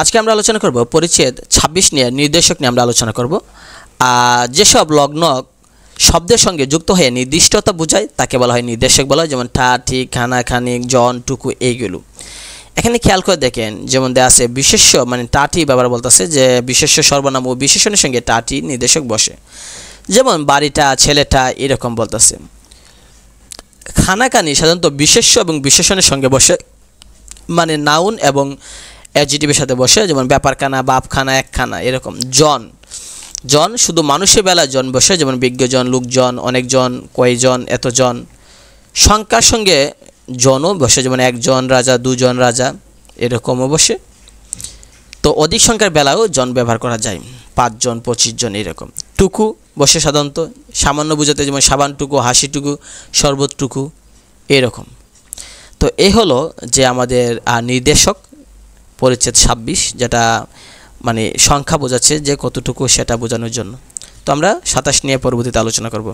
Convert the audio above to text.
আজকে আমরা আলোচনা করব পরিচ্ছেদ 26 নিয়ে নির্দেশক নিয়ে আমরা আলোচনা করব। যেসব লগ্নক শব্দের সঙ্গে যুক্ত হয়ে নির্দিষ্টতা বোঝায় তাকে বলা হয় নির্দেশক বলা হয়, যেমন ঠা, ঠিক, খানা, খানিক, জন, টুকু এইগুলো। এখানে খেয়াল করে দেখেন, যেমন দেয়া আছে বিশেষ্য মানে টাটি ব্যবহার বলতেছে যে বিশেষ্য সর্বনাম ও বিশেষণের সঙ্গে টাটি নির্দেশক বসে, যেমন বাড়িটা, ছেলেটা এরকম বলতেছে। খানাখানি সাধারণত বিশেষ্য এবং বিশেষণের সঙ্গে বসে, মানে নাউন এবং অ্যাডজেক্টিভের সাথে বসে, যেমন ব্যাপারখানা, বাপখানা, একখানা এরকম। জন, জন শুধু মানুষের বেলায় জন বসে, যেমন বিজ্ঞজন, লোকজন, অনেকজন, কয়জন, এতজন। সংখ্যার সঙ্গে জনও বসে, যেমন একজন রাজা, দুজন রাজা এরকমও বসে। তো অধিক সংখ্যার বেলায়ও জন ব্যবহার করা যায়, 5 জন, 25 জন এরকম। টুকু বসে সাধারণত সামান্য বোঝাতে, যেমন সাবানটুকু, হাসিটুকু, শরবতটুকু এরকম। তো এই হলো যে আমাদের নির্দেশক পরিচ্ছেদ 26, যেটা মানে সংখ্যা বোঝাচ্ছে যে কতটুকু সেটা বোঝানোর জন্য। তো আমরা 27 নিয়ে পরবর্তীতে আলোচনা করব।